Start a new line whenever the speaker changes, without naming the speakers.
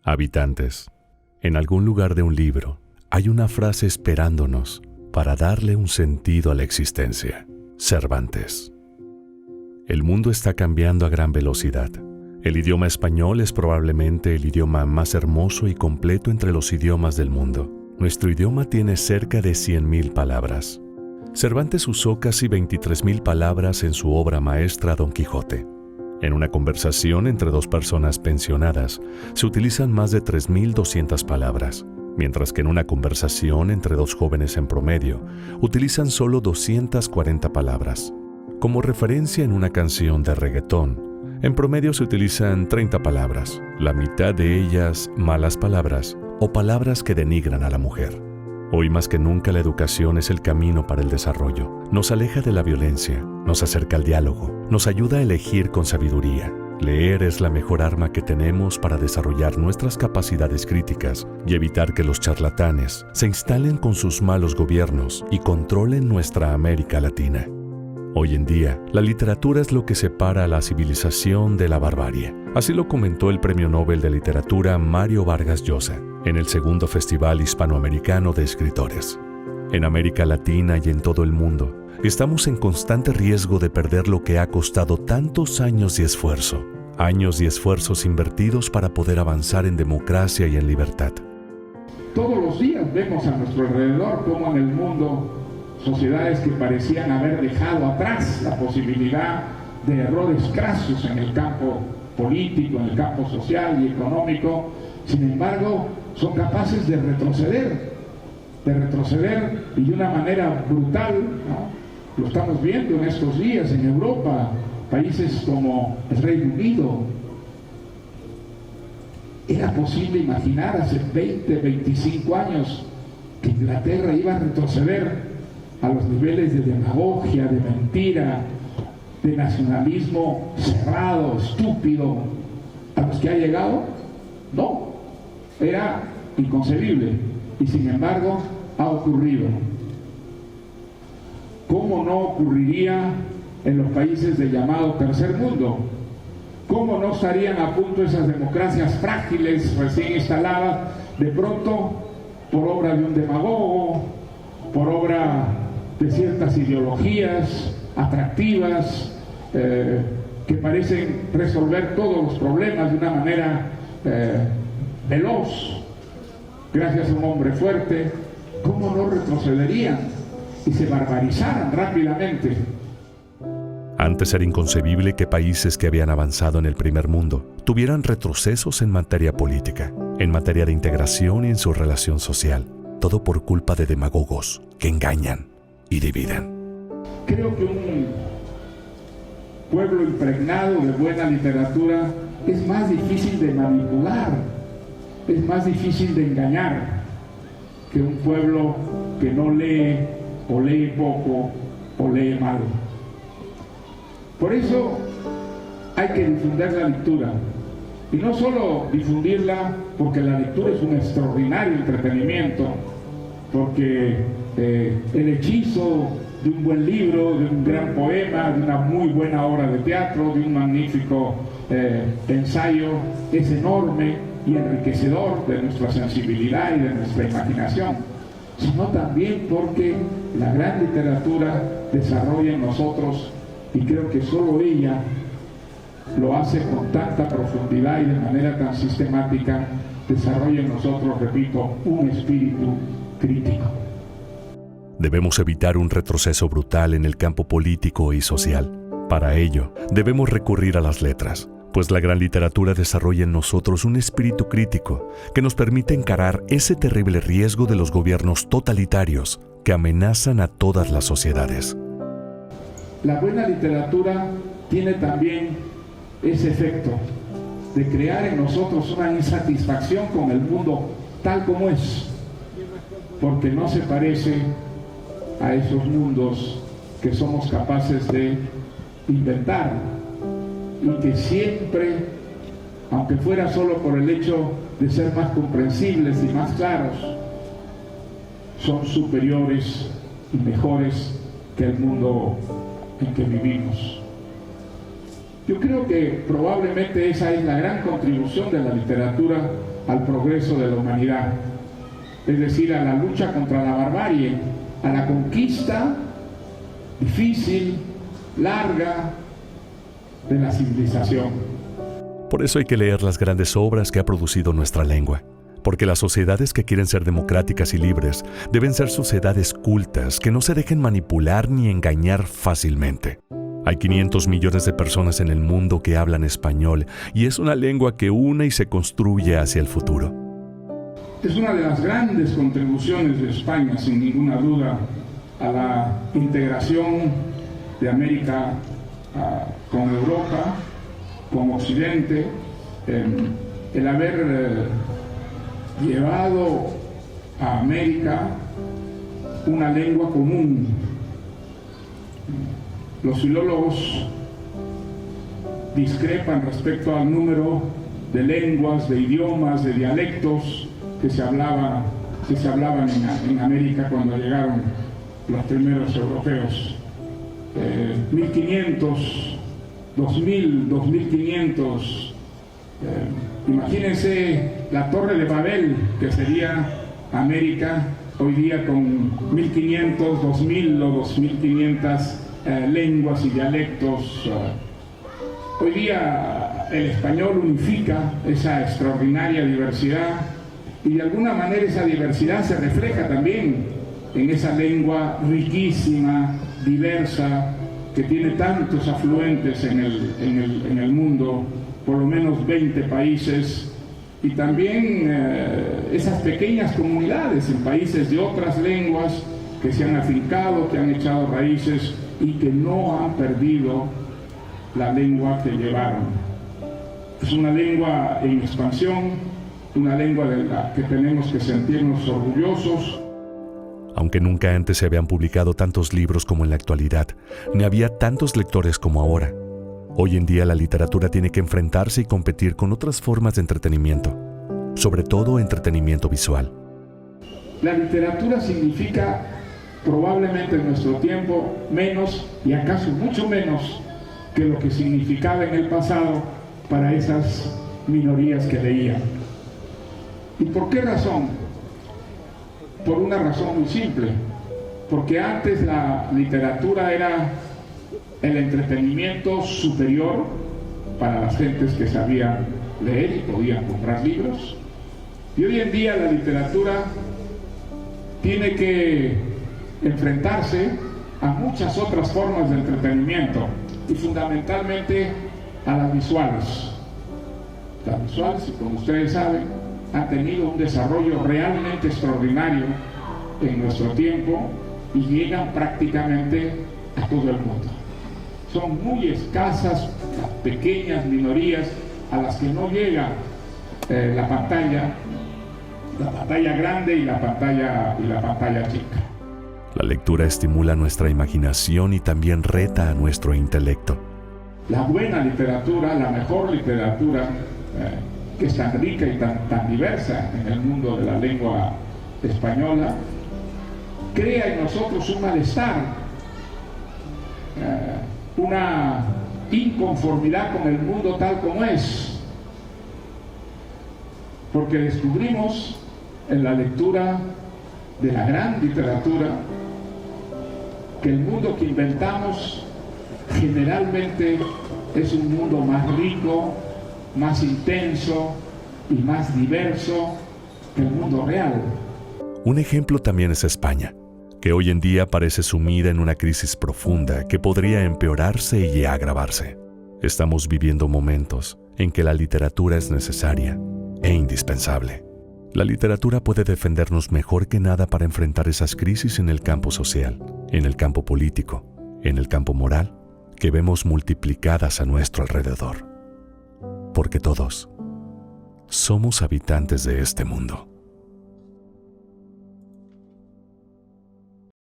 Habitantes, en algún lugar de un libro hay una frase esperándonos para darle un sentido a la existencia. Cervantes. El mundo está cambiando a gran velocidad. El idioma español es probablemente el idioma más hermoso y completo entre los idiomas del mundo. Nuestro idioma tiene cerca de 100.000 palabras. Cervantes usó casi 23.000 palabras en su obra maestra Don Quijote. En una conversación entre dos personas pensionadas, se utilizan más de 3.200 palabras, mientras que en una conversación entre dos jóvenes en promedio, utilizan solo 240 palabras. Como referencia en una canción de reggaetón, en promedio se utilizan 30 palabras, la mitad de ellas malas palabras o palabras que denigran a la mujer. Hoy más que nunca la educación es el camino para el desarrollo. Nos aleja de la violencia, nos acerca al diálogo, nos ayuda a elegir con sabiduría. Leer es la mejor arma que tenemos para desarrollar nuestras capacidades críticas y evitar que los charlatanes se instalen con sus malos gobiernos y controlen nuestra América Latina. Hoy en día, la literatura es lo que separa a la civilización de la barbarie. Así lo comentó el Premio Nobel de Literatura Mario Vargas Llosa en el segundo Festival Hispanoamericano de Escritores. En América Latina y en todo el mundo, estamos en constante riesgo de perder lo que ha costado tantos años y esfuerzos invertidos para poder avanzar en democracia y en libertad.
Todos los días vemos a nuestro alrededor cómo en el mundo sociedades que parecían haber dejado atrás la posibilidad de errores crasos en el campo político, en el campo social y económico, sin embargo, son capaces de retroceder y de una manera brutal, ¿no? Lo estamos viendo en estos días en Europa, países como el Reino Unido. ¿Era posible imaginar hace 20, 25 años que Inglaterra iba a retroceder a los niveles de demagogia, de mentira, de nacionalismo cerrado, estúpido, a los que ha llegado? No, era inconcebible y sin embargo ha ocurrido. ¿Cómo no ocurriría en los países del llamado tercer mundo? ¿Cómo no estarían a punto esas democracias frágiles recién instaladas de pronto por obra de un demagogo, por obra de ciertas ideologías atractivas que parecen resolver todos los problemas de una manera veloz, gracias a un hombre fuerte? ¿Cómo no retrocederían y se barbarizaran rápidamente?
Antes era inconcebible que países que habían avanzado en el primer mundo tuvieran retrocesos en materia política, en materia de integración y en su relación social, todo por culpa de demagogos que engañan y dividen.
Creo que un pueblo impregnado de buena literatura es más difícil de manipular, es más difícil de engañar que un pueblo que no lee o lee poco o lee mal. Por eso hay que difundir la lectura, y no solo difundirla porque la lectura es un extraordinario entretenimiento, porque el hechizo de un buen libro, de un gran poema, de una muy buena obra de teatro, de un magnífico ensayo es enorme y enriquecedor de nuestra sensibilidad y de nuestra imaginación, sino también porque la gran literatura desarrolla en nosotros, y creo que solo ella lo hace con tanta profundidad y de manera tan sistemática, desarrolla en nosotros, repito, un espíritu crítico.
Debemos evitar un retroceso brutal en el campo político y social. Para ello, debemos recurrir a las letras, pues la gran literatura desarrolla en nosotros un espíritu crítico que nos permite encarar ese terrible riesgo de los gobiernos totalitarios que amenazan a todas las sociedades.
La buena literatura tiene también ese efecto de crear en nosotros una insatisfacción con el mundo tal como es, porque no se parece a esos mundos que somos capaces de inventar y que siempre, aunque fuera solo por el hecho de ser más comprensibles y más claros, son superiores y mejores que el mundo en que vivimos. Yo creo que probablemente esa es la gran contribución de la literatura al progreso de la humanidad, es decir, a la lucha contra la barbarie, a la conquista difícil, larga, de la civilización.
Por eso hay que leer las grandes obras que ha producido nuestra lengua, porque las sociedades que quieren ser democráticas y libres deben ser sociedades cultas, que no se dejen manipular ni engañar fácilmente. Hay 500 millones de personas en el mundo que hablan español y es una lengua que une y se construye hacia el futuro.
Es una de las grandes contribuciones de España, sin ninguna duda, a la integración de América con Europa, con Occidente, el haber llevado a América una lengua común. Los filólogos discrepan respecto al número de lenguas, de idiomas, de dialectos que se hablaban en América cuando llegaron los primeros europeos. 1500, 2000, 2500. Imagínense la Torre de Babel, que sería América hoy día con 1500, 2000 o 2500 lenguas y dialectos. Hoy día el español unifica esa extraordinaria diversidad y de alguna manera esa diversidad se refleja también en esa lengua riquísima, diversa, que tiene tantos afluentes en el mundo, por lo menos 20 países, y también esas pequeñas comunidades en países de otras lenguas que se han afincado, que han echado raíces y que no han perdido la lengua que llevaron. Es una lengua en expansión, una lengua de la que tenemos que sentirnos orgullosos.
Aunque nunca antes se habían publicado tantos libros como en la actualidad, ni había tantos lectores como ahora. Hoy en día la literatura tiene que enfrentarse y competir con otras formas de entretenimiento, sobre todo entretenimiento visual.
La literatura significa probablemente en nuestro tiempo menos y acaso mucho menos que lo que significaba en el pasado para esas minorías que leían. ¿Y por qué razón? Por una razón muy simple, porque antes la literatura era el entretenimiento superior para las gentes que sabían leer y podían comprar libros, y hoy en día la literatura tiene que enfrentarse a muchas otras formas de entretenimiento y fundamentalmente a las visuales. Las visuales, como ustedes saben, han tenido un desarrollo realmente extraordinario en nuestro tiempo y llegan prácticamente a todo el mundo. Son muy escasas las pequeñas minorías a las que no llega la pantalla grande y la pantalla chica.
La lectura estimula nuestra imaginación y también reta a nuestro intelecto.
La buena literatura, la mejor literatura, que es tan rica y tan diversa en el mundo de la lengua española, crea en nosotros un malestar, una inconformidad con el mundo tal como es, porque descubrimos en la lectura de la gran literatura que el mundo que inventamos generalmente es un mundo más rico, más intenso y más diverso que el mundo real.
Un ejemplo también es España, que hoy en día parece sumida en una crisis profunda que podría empeorarse y agravarse. Estamos viviendo momentos en que la literatura es necesaria e indispensable. La literatura puede defendernos mejor que nada para enfrentar esas crisis en el campo social, en el campo político, en el campo moral, que vemos multiplicadas a nuestro alrededor. Porque todos somos habitantes de este mundo.